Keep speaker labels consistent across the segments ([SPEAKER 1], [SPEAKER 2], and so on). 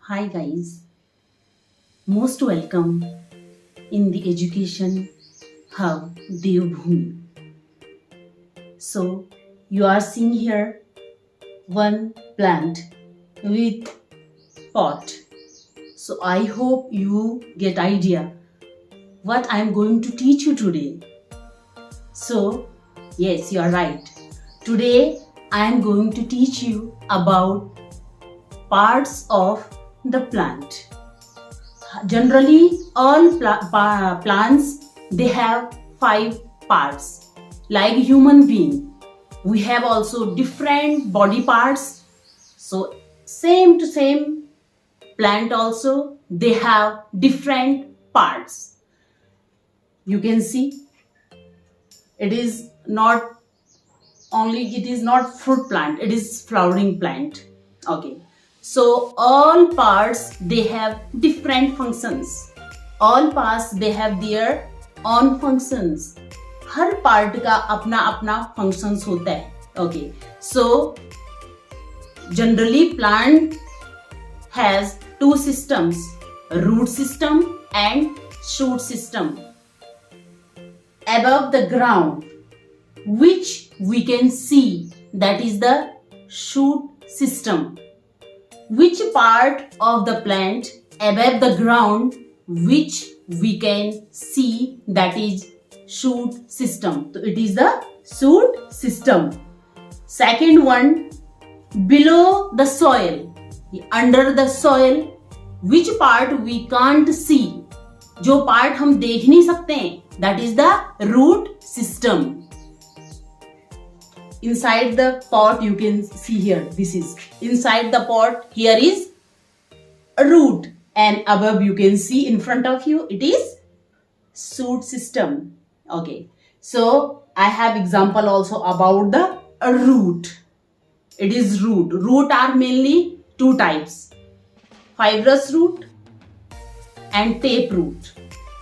[SPEAKER 1] Hi guys, most welcome in the education hub Devbhoomi. So you are seeing here one plant with pot. So I hope you get idea what I am going to teach you today. So yes, you are right. Today I am going to teach you about parts of the plant. Generally, all plants they have 5 parts. Like human being, we have also different body parts. So same to same plant also they have different parts. You can see it is not fruit plant, it is flowering plant. Okay, so all parts they have different functions. All parts they have their own functions. Her part का अपना अपना functions होता है. Okay, so generally plant has 2 systems, root system and shoot system. Above the ground, which we can see, that is the shoot system. Which part of the plant above the ground which we can see, that is shoot system. So it is the shoot system. Second one, below the soil, under the soil, which part we can't see, जो part हम देख नहीं सकते हैं, that is the root system. Inside the pot you can see here, this is inside the pot, here is a root, and above you can see in front of you it is shoot system. Okay, so I have example also about the root. It is root are mainly 2 types, fibrous root and taproot.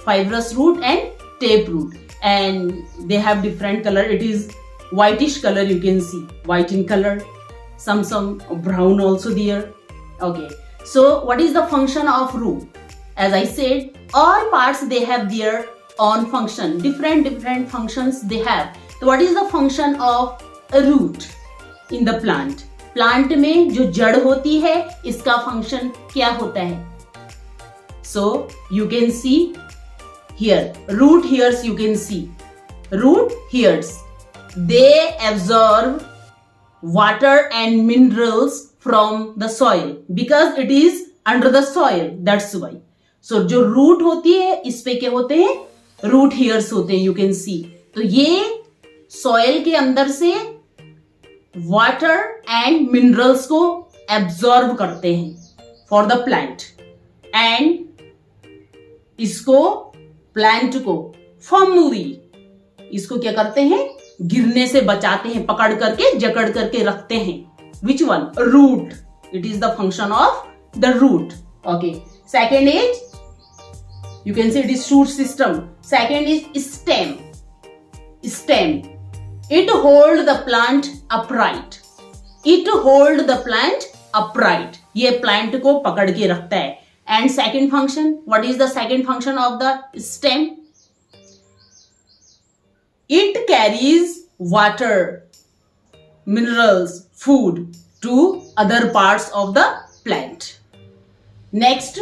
[SPEAKER 1] Fibrous root and taproot, and they have different color. It is whitish color, you can see white in color, some brown also there. Okay, so what is the function of root? As I said, all parts they have their own function, different functions they have. So what is the function of a root in the plant? Plant में जो जड़ होती है इसका function क्या होता है? So you can see here, root hairs, you can see root hairs, they absorb water and minerals from the soil because it is under the soil, that's why. So जो root होती है इस पे क्या होते हैं? root hairs होते हैं, you can see. तो ये soil के अंदर से water and minerals को absorb करते हैं for the plant, and इसको plant को firmly इसको क्या करते हैं? गिरने से बचाते हैं, पकड़ करके जकड़ करके रखते हैं. Which one? Root. It is the function of the root. Okay. Second is, you can say it is shoot system. Second is stem. Stem. It hold the plant upright. It hold the plant upright. ये plant को पकड़ के रखता है. And second function, what is the second function of the stem? It carries water, minerals, food to other parts of the plant. Next,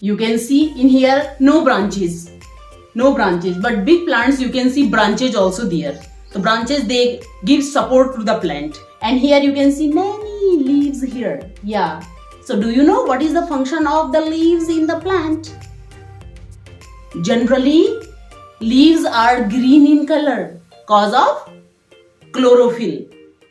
[SPEAKER 1] you can see in here no branches, but big plants you can see branches also there. The branches they give support to the plant, and here you can see many leaves here. Yeah. So do you know what is the function of the leaves in the plant? Generally, leaves are green in color cause of chlorophyll.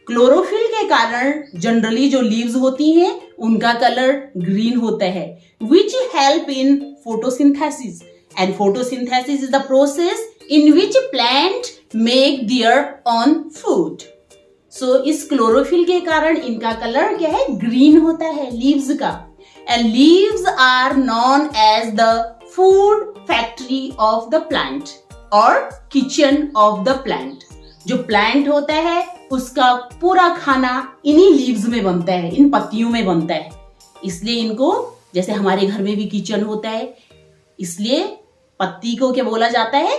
[SPEAKER 1] Chlorophyll के कारण generally जो leaves होती हैं उनका colour green होता है, which help in photosynthesis, and photosynthesis is the process in which plant make their own food. So इस chlorophyll के कारण इनका कलर क्या है? ग्रीन होता है लीव्स का. And leaves are known as the food factory of the plant or kitchen of the plant. जो प्लांट होता है उसका पूरा खाना इन्हीं लीव्स में बनता है, इन पत्तियों में बनता है, इसलिए इनको जैसे हमारे घर में भी किचन होता है, इसलिए पत्ती को क्या बोला जाता है?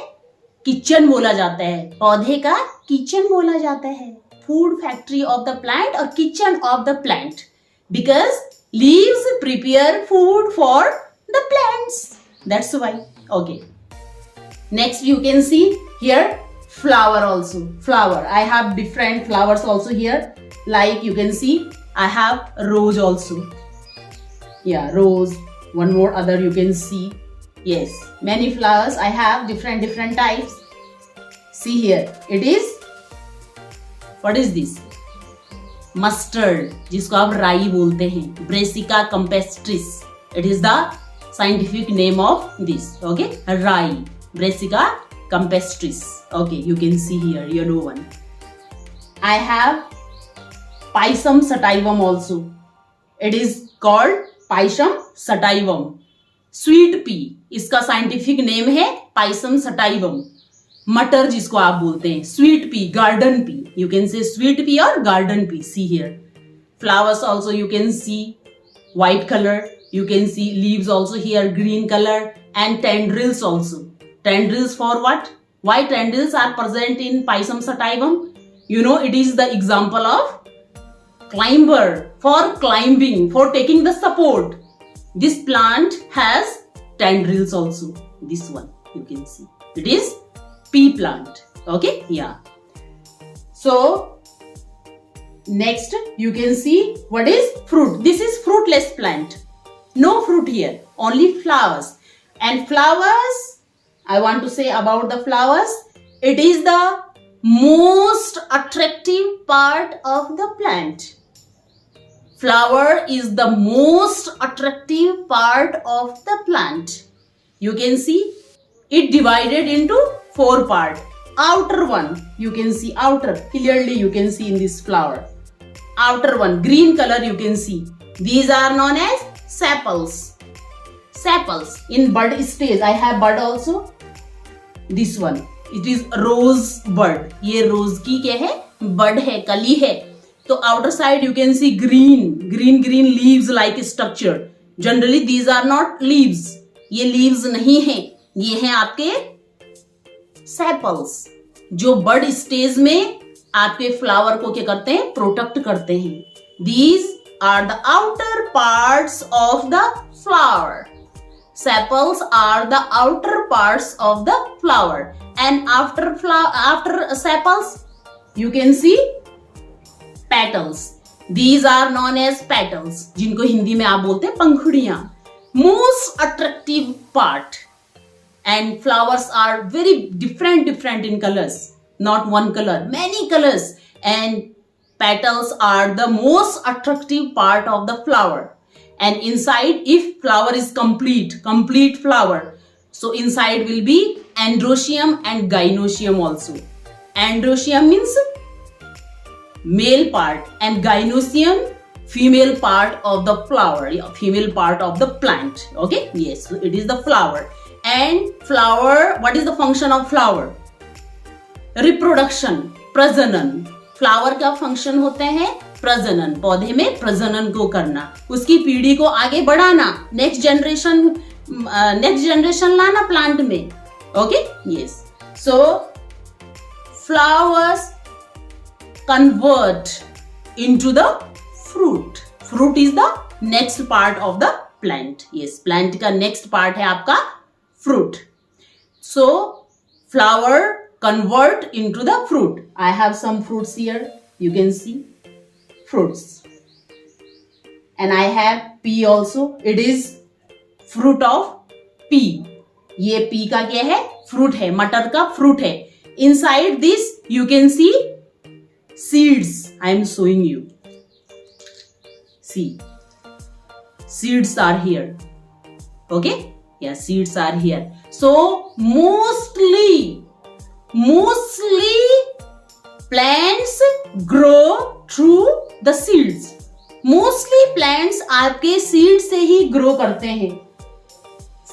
[SPEAKER 1] किचन बोला जाता है। पौधे का किचन बोला जाता है। Food factory of the plant और kitchen of the plant, because leaves prepare food for the plants, that's why. Okay, next you can see here flower also. Flower, I have different flowers also here, like you can see I have rose also. Yeah, rose. One more other you can see. Yes, many flowers I have, different types. See here, it is, what is this? Mustard, जिसको आप राई बोलते हैं, Brassica campestris. It is the scientific name of this. Okay, राई, Brassica campestris. Okay, you can see here yellow one. I have Pisum sativum also. It is called Pisum sativum. Sweet pea, इसका scientific name है Pisum sativum. मटर जिसको आप बोलते हैं, sweet pea, garden pea, you can say sweet pea और garden pea. See here flowers also you can see white color, you can see leaves also here green color, and tendrils also. Tendrils for what? Why tendrils are present in Pisum sativum? You know, it is the example of climber, for climbing, for taking the support. This plant has tendrils also. This one you can see, it is pea plant. Okay, yeah. So next you can see what is fruit. This is fruitless plant. No fruit here, only flowers. And flowers, I want to say about the flowers, it is the most attractive part of the plant. Flower is the most attractive part of the plant. You can see it divided into 4 parts. Outer one, you can see outer, clearly you can see in this flower. Outer one, green color you can see. These are known as sepals. Sepals. In bud stage, I have bud also. This one, it is rose bud. ये रोज की क्या है? बड है, कली है. तो outer side you can see green leaves like structure. Generally these are not leaves. ये leaves नहीं है, ये हैं आपके sepals, जो बड स्टेज में आपके फ्लावर को क्या करते हैं? प्रोटेक्ट करते हैं. These are the outer parts of the flower. Sepals are the outer parts of the flower, and after sepals you can see petals. These are known as petals, जिनको हिंदी में आप बोलते हैं पंखुड़ियां. Most attractive part. And flowers are very different in colors, not one color, many colors. And petals are the most attractive part of the flower. And inside, if flower is complete flower, so inside will be androecium and gynoecium also. Androecium means male part and gynoecium female part of the flower, female part of the plant. Okay, yes, so it is the flower. And flower, what is the function of flower? Reproduction, प्रजनन. Flower का function होते हैं प्रजनन, पौधे में प्रजनन को करना, उसकी पीढ़ी को आगे बढ़ाना, नेक्स्ट जनरेशन लाना प्लांट में. Okay, yes. So flowers convert into the fruit. Fruit is the next part of the plant. Yes, plant का नेक्स्ट पार्ट है आपका fruit. So flower convert into the fruit. I have some fruits here. You can see fruits. And I have pea also. It is fruit of pea. ये pea का क्या है? Fruit है, मटर का fruit है. Inside this you can see seeds. I am showing you. See, seeds are here. Okay. Yeah, seeds are here. So mostly plants grow through the seeds. Mostly plants आपके seed से ही grow करते हैं.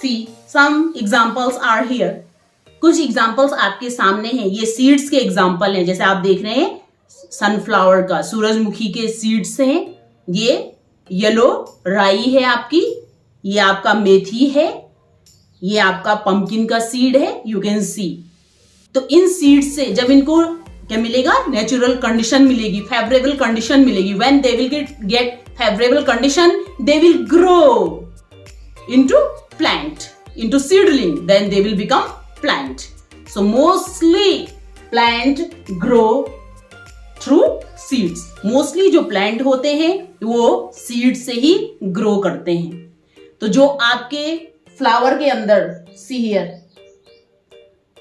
[SPEAKER 1] See, some examples are here. कुछ examples आपके सामने हैं. ये seeds के example हैं. जैसे आप देख रहे हैं sunflower का, सूरजमुखी के seeds हैं. ये yellow राई है आपकी. ये आपका मेथी है, ये आपका पंपकिन का सीड है, यू कैन सी। तो इन सीड से जब इनको क्या मिलेगा, नेचुरल कंडीशन मिलेगी, फेवरेबल कंडीशन मिलेगी। When they will get favourable condition, they will grow into plant, into seedling, then they will become plant. So mostly plant grow through seeds. Mostly जो plant होते हैं वो सीड से ही grow करते हैं। तो जो आपके फ्लावर के अंदर, see here,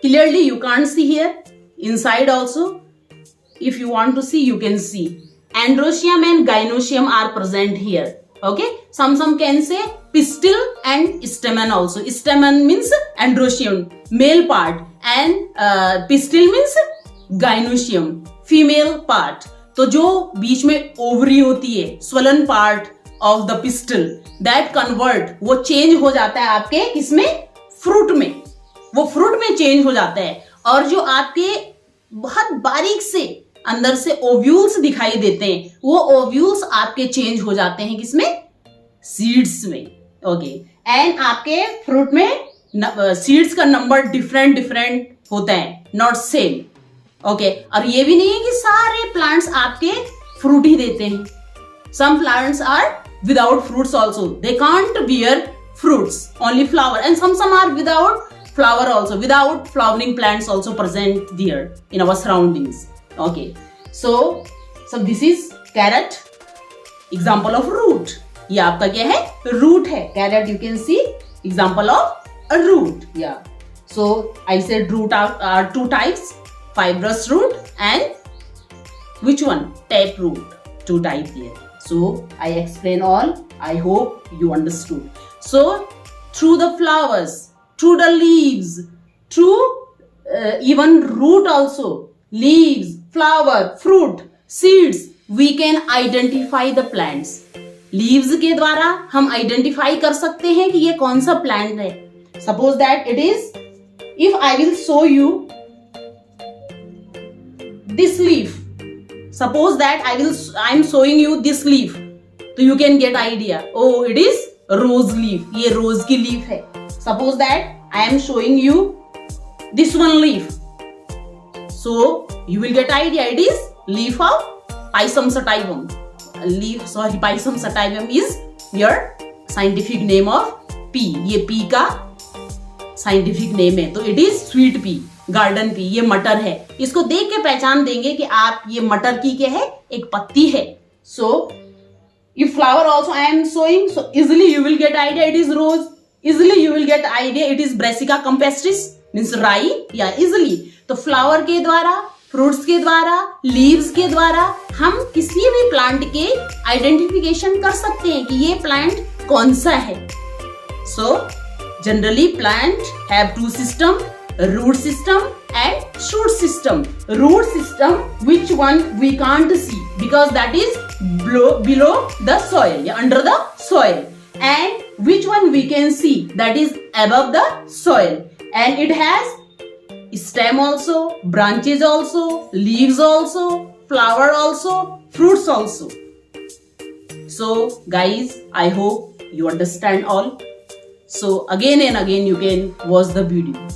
[SPEAKER 1] clearly you can't see here, inside also if you want to see you can see androecium and gynoecium are present here. Okay, some can say pistil and stamen also. Stamen means androecium, male part, and pistil means gynoecium, female part. तो जो बीच में ovary होती है, swollen part of the pistil, that convert, वो change हो जाता है आपके किसमें, फ्रूट में, वो फ्रूट में चेंज हो जाता है। और जो आपके बहुत बारीक से अंदर से ओव्यूल्स दिखाई देते हैं, वो ओव्यूल्स आपके चेंज हो जाते हैं किसमें, सीड्स में। ओके, एंड आपके फ्रूट में सीड्स का नंबर डिफरेंट होता है, नॉट सेम। ओके, और ये भी नहीं है कि सारे प्लांट्स आपके फ्रूट ही देते हैं। Some plants are without fruits also, they can't bear fruits, only flower, and some are without flower also, without flowering plants also present there in our surroundings. Okay, so this is carrot, example of root. ये आपका क्या है, root है. Carrot you can see example of a root. Yeah, so I said root are two types, fibrous root and which one, tap root, two types here. So I explain all. I hope you understood. So through the flowers, through the leaves, through even root also, leaves, flower, fruit, seeds, we can identify the plants. Leaves के द्वारा हम identify कर सकते हैं कि ये कौन सा plant है. Suppose that it is, if I will show you this leaf. Suppose that I am showing you this leaf, so you can get idea. Oh, it is rose leaf. ये rose की leaf है. Suppose that I am showing you this one leaf, so you will get idea. It is leaf of Pisum sativum. Pisum sativum is your scientific name of pea. ये pea का scientific name है. तो it is sweet pea, garden pea. ये मटर है. इसको देख के पहचान देंगे कि आप ये मटर की क्या है, एक पत्ती है. So if flower also I am showing, so easily you will get idea it is rose. Easily you will get idea it is Brassica campestris, means rye. Yeah, easily. तो flower के द्वारा, फ्रूट्स के द्वारा, leaves के द्वारा हम किसी भी प्लांट के आइडेंटिफिकेशन कर सकते हैं कि ये प्लांट कौन सा है. So generally plant have two system, root system and shoot system. Root system, which one we can't see because that is below the soil, under the soil, and which one we can see, that is above the soil, and it has stem also, branches also, leaves also, flower also, fruits also. So guys, I hope you understand all. So again and again you can watch the video.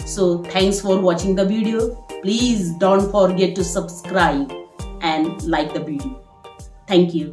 [SPEAKER 1] So thanks for watching the video. Please don't forget to subscribe and like the video. Thank you.